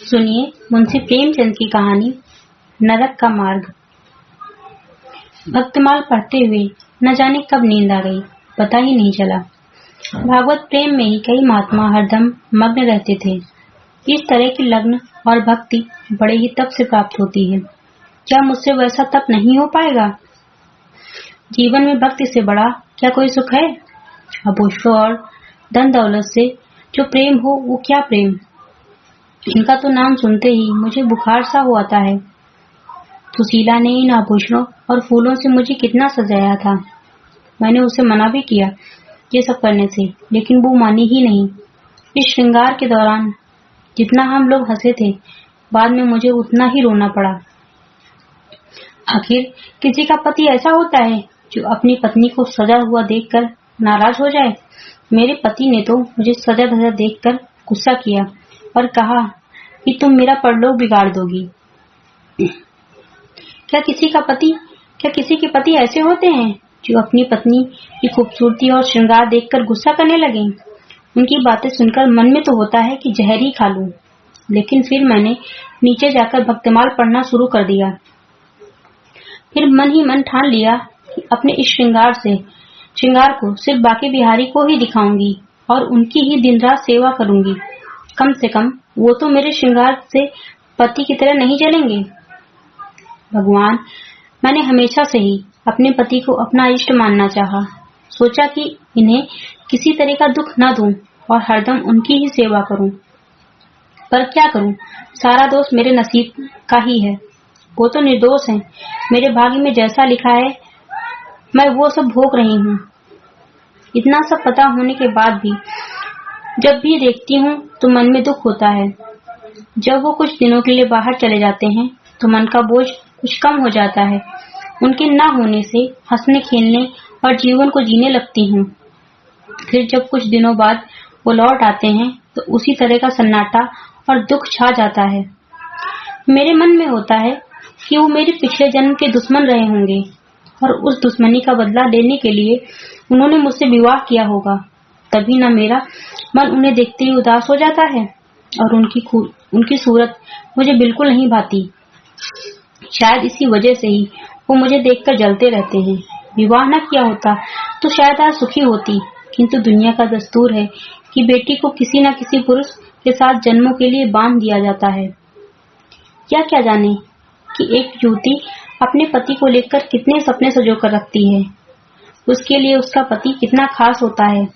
सुनिए मुंशी प्रेमचंद की कहानी नरक का मार्ग। भक्तमाल पढ़ते हुए न जाने कब नींद आ गई, पता ही नहीं चला। भागवत प्रेम में ही कई महात्मा हरदम मग्न रहते थे। इस तरह की लग्न और भक्ति बड़े ही तप से प्राप्त होती है। क्या मुझसे वैसा तप नहीं हो पाएगा? जीवन में भक्ति से बड़ा क्या कोई सुख है? आभूषणों और धन दौलत से जो प्रेम हो वो क्या प्रेम। इनका तो नाम सुनते ही मुझे बुखार सा हो आता है। सुशीला ने इन आभूषणों और फूलों से मुझे कितना सजाया था। मैंने उसे मना भी किया ये सब करने से, लेकिन वो मानी ही नहीं। इस श्रृंगार के दौरान जितना हम लोग हंसे थे, बाद में मुझे उतना ही रोना पड़ा। आखिर किसी का पति ऐसा होता है जो अपनी पत्नी को सजा हुआ देखकर नाराज हो जाए। मेरे पति ने तो मुझे सजा धजा देखकर गुस्सा किया और कहा कि तुम मेरा परलोक बिगाड़ दोगी। क्या किसी के पति ऐसे होते हैं जो अपनी पत्नी की खूबसूरती और श्रृंगार देखकर गुस्सा करने लगे? उनकी बातें सुनकर मन में तो होता है कि जहर ही खा लूं, लेकिन फिर मैंने नीचे जाकर भक्तमाल पढ़ना शुरू कर दिया। फिर मन ही मन ठान लिया कि अपने इस श्रृंगार को सिर्फ बाकी बिहारी को ही दिखाऊंगी और उनकी ही दिन रात सेवा करूंगी। कम से कम वो तो मेरे श्रृंगार से पति की तरह नहीं जलेंगे। भगवान, मैंने हमेशा से ही अपने पति को अपना इष्ट मानना चाहा। सोचा कि इन्हें किसी तरह का दुख न दूं और हरदम उनकी ही सेवा करूं। पर क्या करूं, सारा दोष मेरे नसीब का ही है। वो तो निर्दोष हैं। मेरे भाग्य में जैसा लिखा है मैं वो सब भोग रही हूँ। इतना सब पता होने के बाद भी जब भी देखती हूँ तो मन में दुख होता है। जब वो कुछ दिनों के लिए बाहर चले जाते हैं तो मन का बोझ कुछ कम हो जाता है। उनके ना होने से हंसने खेलने और जीवन को जीने लगती हूँ। फिर जब कुछ दिनों बाद वो लौट आते हैं तो उसी तरह का सन्नाटा और दुख छा जाता है। मेरे मन में होता है कि वो मेरे पिछले जन्म के दुश्मन रहे होंगे और उस दुश्मनी का बदला लेने के लिए उन्होंने मुझसे विवाह किया होगा। तभी न मेरा मन उन्हें देखते ही उदास हो जाता है और उनकी सूरत मुझे बिल्कुल नहीं भाती। शायद इसी वजह से ही वो मुझे देखकर जलते रहते हैं। विवाह न किया होता तो शायद आज सुखी होती, किंतु दुनिया का दस्तूर है कि बेटी को किसी न किसी पुरुष के साथ जन्मों के लिए बांध दिया जाता है। क्या जाने कि एक युवती अपने पति को लेकर कितने सपने सजो कर रखती है। उसके लिए उसका पति कितना खास होता है।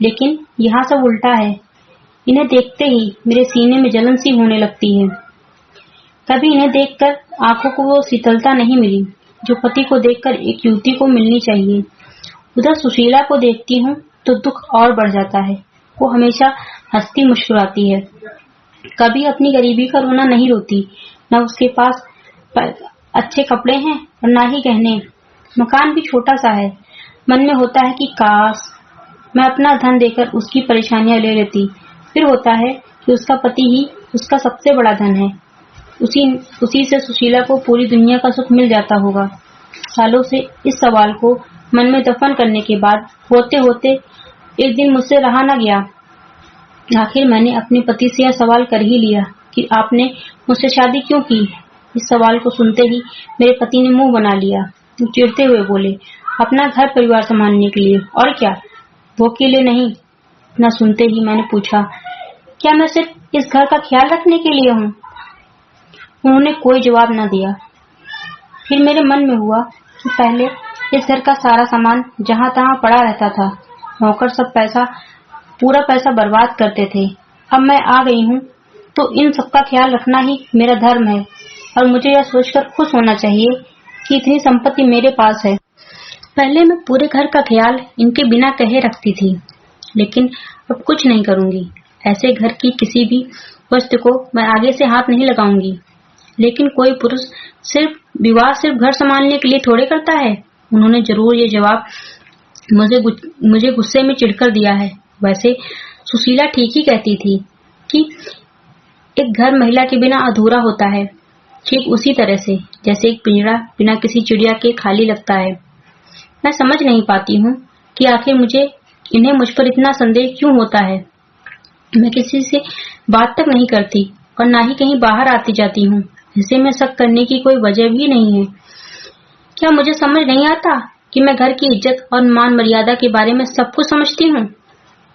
लेकिन यहाँ सब उल्टा है। इन्हें देखते ही मेरे सीने में जलन सी होने लगती है। कभी इन्हें देखकर आंखों को वो शीतलता नहीं मिली जो पति को देखकर एक युवती को मिलनी चाहिए। उधर सुशीला को देखती हूँ तो दुख और बढ़ जाता है। वो हमेशा हंसती मुस्कुराती है, कभी अपनी गरीबी का रोना नहीं रोती। न उसके पास अच्छे कपड़े हैं और ना ही गहने। मकान भी छोटा सा है। मन में होता है कि काश मैं अपना धन देकर उसकी परेशानियां ले लेती। फिर होता है कि उसका पति ही उसका सबसे बड़ा धन है। उसी से सुशीला को पूरी दुनिया का सुख मिल जाता होगा। सालों से इस सवाल को मन में दफन करने के बाद होते होते एक दिन मुझसे रहा न गया। आखिर मैंने अपने पति से यह सवाल कर ही लिया कि आपने मुझसे शादी क्यों की। इस सवाल को सुनते ही मेरे पति ने मुंह बना लिया। चिढ़ते हुए बोले, अपना घर परिवार संभालने के लिए, और क्या, वो के लिए नहीं। न सुनते ही मैंने पूछा, क्या मैं सिर्फ इस घर का ख्याल रखने के लिए हूँ? उन्होंने कोई जवाब न दिया। फिर मेरे मन में हुआ कि पहले इस घर का सारा सामान जहाँ तहाँ पड़ा रहता था। नौकर सब पूरा पैसा बर्बाद करते थे। अब मैं आ गई हूँ तो इन सबका ख्याल रखना ही मेरा धर्म है और मुझे यह सोचकर खुश होना चाहिए कि इतनी संपत्ति मेरे पास है। पहले मैं पूरे घर का ख्याल इनके बिना कहे रखती थी, लेकिन अब कुछ नहीं करूंगी। ऐसे घर की किसी भी वस्तु को मैं आगे से हाथ नहीं लगाऊंगी। लेकिन कोई पुरुष विवाह सिर्फ घर संभालने के लिए थोड़े करता है। उन्होंने जरूर ये जवाब मुझे गुस्से में चिढ़कर दिया है। वैसे सुशीला ठीक ही कहती थी कि एक घर महिला के बिना अधूरा होता है, ठीक उसी तरह से जैसे एक पिंजरा बिना किसी चिड़िया के खाली लगता है। मैं समझ नहीं पाती हूँ कि आखिर इन्हें मुझ पर इतना संदेह क्यों होता है। मैं किसी से बात तक नहीं करती और ना ही कहीं बाहर आती जाती हूँ। ऐसे में शक करने की कोई वजह भी नहीं है। क्या मुझे समझ नहीं आता कि मैं घर की इज्जत और मान मर्यादा के बारे में सब कुछ समझती हूँ?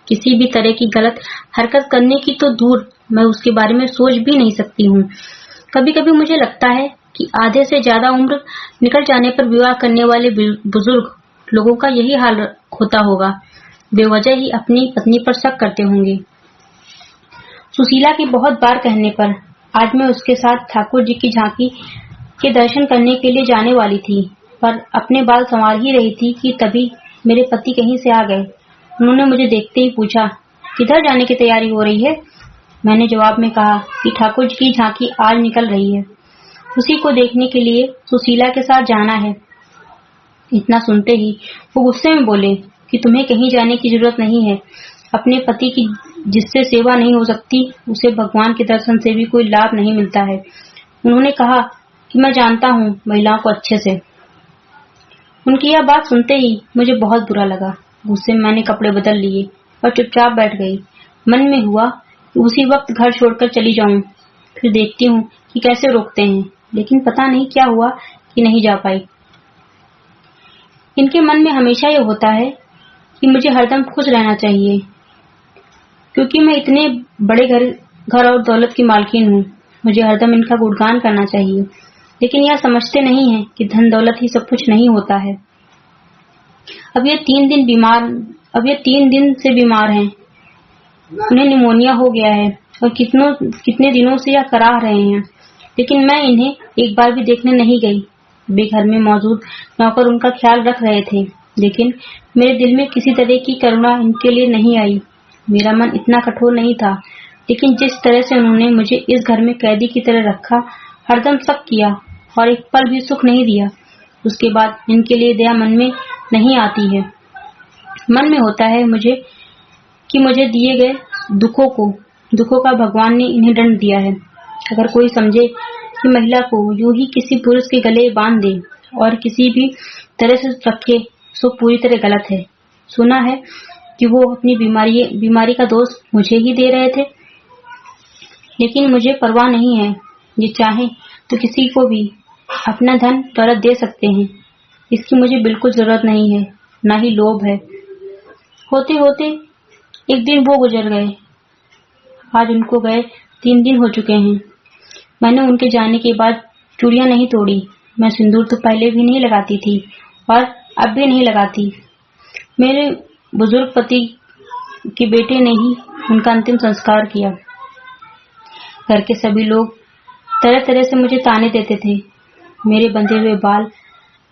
किसी भी तरह की गलत हरकत करने की तो दूर, मैं उसके बारे में सोच भी नहीं सकती हूँ। कभी कभी मुझे लगता है कि आधे से ज्यादा उम्र निकल जाने पर विवाह करने वाले बुजुर्ग लोगों का यही हाल होता होगा। बेवजह ही अपनी पत्नी पर शक करते होंगे। सुशीला के बहुत बार कहने पर आज मैं उसके साथ ठाकुर जी की झांकी के दर्शन करने के लिए जाने वाली थी, पर अपने बाल संवार ही रही थी कि तभी मेरे पति कहीं से आ गए। उन्होंने मुझे देखते ही पूछा, किधर जाने की तैयारी हो रही है? मैंने जवाब में कहा कि ठाकुर जी की झांकी आज निकल रही है, उसी को देखने के लिए सुशीला के साथ जाना है। इतना सुनते ही वो गुस्से में बोले कि तुम्हें कहीं जाने की जरूरत नहीं है। अपने पति की जिससे सेवा नहीं हो सकती, उसे भगवान के दर्शन से भी कोई लाभ नहीं मिलता है। उन्होंने कहा कि मैं जानता हूँ महिलाओं को अच्छे से। उनकी यह बात सुनते ही मुझे बहुत बुरा लगा। गुस्से में मैंने कपड़े बदल लिए और चुपचाप बैठ गई। मन में हुआ कि उसी वक्त घर छोड़कर चली जाऊं, फिर देखती हूँ कि कैसे रोकते हैं, लेकिन पता नहीं क्या हुआ कि नहीं जा पाई। इनके मन में हमेशा ये होता है कि मुझे हरदम खुश रहना चाहिए, क्योंकि मैं इतने बड़े घर और दौलत की मालकिन हूँ। मुझे हरदम इनका गुणगान करना चाहिए, लेकिन यह समझते नहीं है कि धन दौलत ही सब कुछ नहीं होता है। अब ये 3 दिन से बीमार हैं। उन्हें निमोनिया हो गया है और कितने दिनों से यह कराह रहे हैं, लेकिन मैं इन्हें एक बार भी देखने नहीं गई। वे घर में मौजूद नौकर उनका ख्याल रख रहे थे, लेकिन मेरे दिल में किसी तरह की करुणा इनके लिए नहीं आई। मेरा मन इतना कठोर नहीं था, लेकिन जिस तरह से उन्होंने मुझे इस घर में कैदी की तरह रखा, हरदम शक किया और एक पल भी सुख नहीं दिया, उसके बाद इनके लिए दया मन में नहीं आती है। मन में होता है मुझे दिए गए दुखों का भगवान ने इन्हें दंड दिया है। अगर कोई समझे कि महिला को यूं ही किसी पुरुष के गले बांध दे और किसी भी तरह से रखे, सो पूरी तरह गलत है। सुना है कि वो अपनी बीमारी का दोष मुझे ही दे रहे थे, लेकिन मुझे परवाह नहीं है। ये चाहे तो किसी को भी अपना धन दौलत दे सकते हैं, इसकी मुझे बिल्कुल जरूरत नहीं है, ना ही लोभ है। होते होते एक दिन वो गुजर गए। आज उनको गए 3 दिन हो चुके हैं। मैंने उनके जाने के बाद चूड़ियां नहीं तोड़ी। मैं सिंदूर तो पहले भी नहीं लगाती थी और अब भी नहीं लगाती। मेरे बुजुर्ग पति के बेटे ने ही उनका अंतिम संस्कार किया। घर के सभी लोग तरह तरह से मुझे ताने देते थे, मेरे बंधे हुए बाल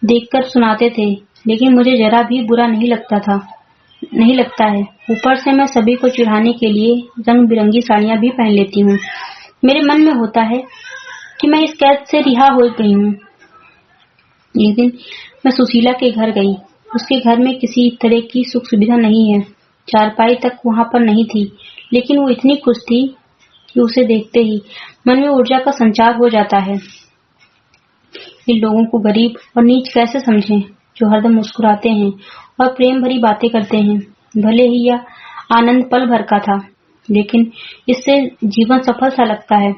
देखकर सुनाते थे, लेकिन मुझे जरा भी बुरा नहीं लगता है। ऊपर से मैं सभी को चिढ़ाने के लिए रंग बिरंगी साड़ियां भी पहन लेती हूँ। मेरे मन में होता है कि मैं इस कैद से रिहा हो गई हूँ। एक दिन मैं सुशीला के घर गई। उसके घर में किसी तरह की सुख सुविधा नहीं है, चारपाई तक वहां पर नहीं थी, लेकिन वो इतनी खुश थी कि उसे देखते ही मन में ऊर्जा का संचार हो जाता है। इन लोगों को गरीब और नीच कैसे समझें, जो हरदम मुस्कुराते हैं और प्रेम भरी बातें करते हैं। भले ही यह आनंद पल भर का था, लेकिन इससे जीवन सफल सा लगता है।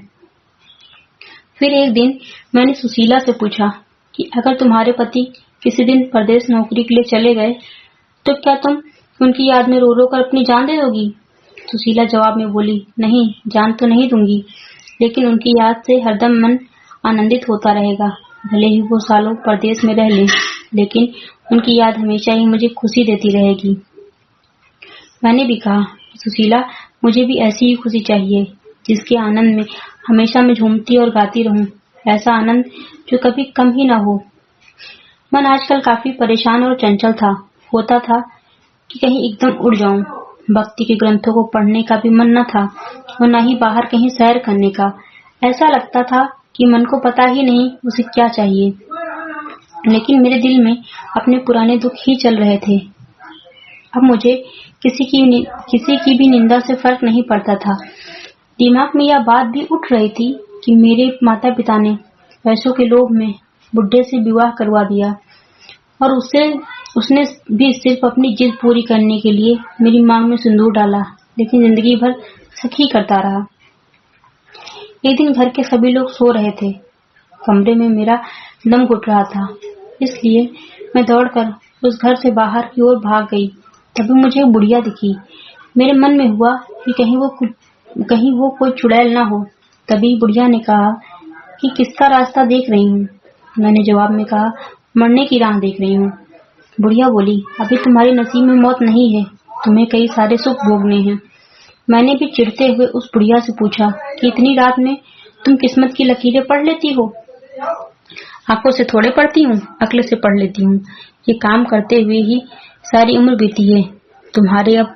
फिर एक दिन मैंने सुशीला से पूछा कि अगर तुम्हारे पति किसी दिन परदेश नौकरी के लिए चले गए, तो क्या तुम उनकी याद में रो रो कर अपनी जान दे दोगी? सुशीला जवाब में बोली, नहीं, जान तो नहीं दूंगी, लेकिन उनकी याद से हरदम मन आनंदित होता रहेगा। भले ही वो सालों परदेश में रह लें, लेकिन उनकी याद हमेशा ही मुझे खुशी देती रहेगी। मैंने भी कहा, सुशीला, मुझे भी ऐसी ही खुशी चाहिए, जिसके आनंद में हमेशा मैं झूमती और गाती रहूं। ऐसा आनंद जो कभी कम ही ना हो। मन आजकल काफी परेशान और चंचल था। होता था कि कहीं एकदम उड़ जाऊं। भक्ति के ग्रंथों को पढ़ने का भी मन न था और न ही बाहर कहीं सैर करने का। ऐसा लगता था कि मन को पता ही नहीं उसे क्या चाहिए, लेकिन मेरे दिल में अपने पुराने दुख ही चल रहे थे। अब मुझे किसी की भी निंदा से फर्क नहीं पड़ता था। दिमाग में यह बात भी उठ रही थी कि मेरे माता पिता ने पैसों के लोभ में बुढ़े से विवाह करवा दिया और उसने भी सिर्फ अपनी जिद पूरी करने के लिए मेरी मांग में सिंदूर डाला, लेकिन जिंदगी भर शक ही करता रहा। एक दिन घर के सभी लोग सो रहे थे। कमरे में मेरा दम घुट रहा था, इसलिए मैं दौड़कर उस घर से बाहर की ओर भाग गई। तभी मुझे एक बुढ़िया दिखी। मेरे मन में हुआ कि कहीं वो कोई चुड़ैल ना हो। तभी बुढ़िया ने कहा कि किसका रास्ता देख रही हूँ। मैंने जवाब में कहा, मरने की राह देख रही हूँ। बुढ़िया बोली, अभी तुम्हारे नसीब में मौत नहीं है, तुम्हें कई सारे सुख भोगने हैं। मैंने भी चिढ़ते हुए उस बुढ़िया से पूछा कि इतनी रात में तुम किस्मत की लकीरें पढ़ लेती हो? आंखों से थोड़े पढ़ती हूँ, अक्ल से पढ़ लेती हूँ। ये काम करते हुए ही सारी उम्र बीती है। तुम्हारे अब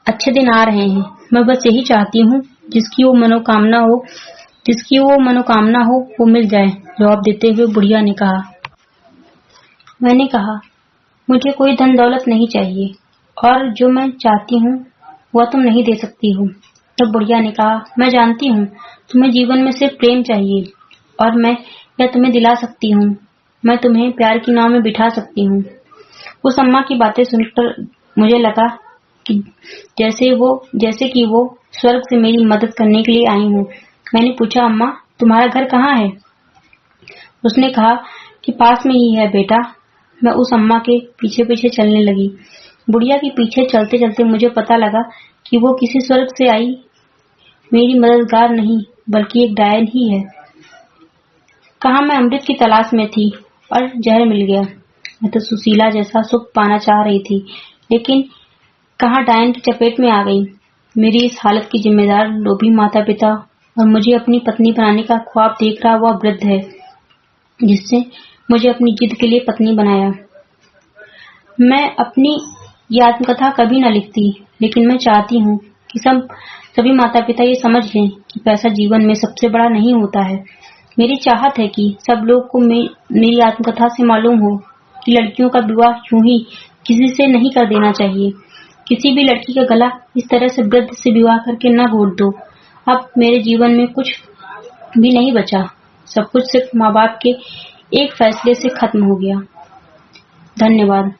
अच्छे दिन आ रहे हैं। मैं बस यही चाहती हूँ जिसकी वो मनोकामना हो वो मिल जाए। जवाब देते हुए बुढ़िया ने कहा। मैंने कहा, मुझे कोई धन दौलत नहीं चाहिए और जो मैं चाहती हूँ वह तुम नहीं दे सकती हो। तब बुढ़िया ने कहा, मैं जानती हूँ तुम्हें जीवन में सिर्फ प्रेम चाहिए और मैं यह तुम्हें दिला सकती हूँ। मैं तुम्हें प्यार की नाव में बिठा सकती हूँ। उस अम्मा की बातें सुनकर मुझे लगा कि जैसे कि वो स्वर्ग से मेरी मदद करने के लिए आई हूँ। मैंने पूछा, अम्मा तुम्हारा घर कहाँ है? उसने कहा कि पास में ही है बेटा। मैं उस अम्मा के पीछे पीछे चलने लगी। बुढ़िया के पीछे चलते चलते मुझे पता लगा कि वो किसी स्वर्ग से आई मेरी मददगार नहीं बल्कि एक डायन ही है। कहाँ मैं अमृत की तलाश में थी और जहर मिल गया। मैं तो सुशीला जैसा सुख पाना चाह रही थी, लेकिन कहाँ डायन की चपेट में आ गई। मेरी इस हालत की जिम्मेदार लोभी माता पिता और मुझे अपनी पत्नी बनाने का ख्वाब देख रहा वह वृद्ध है, जिससे मुझे अपनी जिद के लिए पत्नी बनाया। मैं अपनी ये आत्मकथा कभी न लिखती, लेकिन मैं चाहती हूँ कि सभी माता पिता ये समझ लें कि पैसा जीवन में सबसे बड़ा नहीं होता है। मेरी चाहत है कि सब लोग को मेरी आत्मकथा से मालूम हो कि लड़कियों का विवाह यूं ही किसी से नहीं कर देना चाहिए। किसी भी लड़की का गला इस तरह से वृद्ध से विवाह करके न घोट दो। अब मेरे जीवन में कुछ भी नहीं बचा। सब कुछ सिर्फ माँ बाप के एक फैसले से खत्म हो गया। धन्यवाद।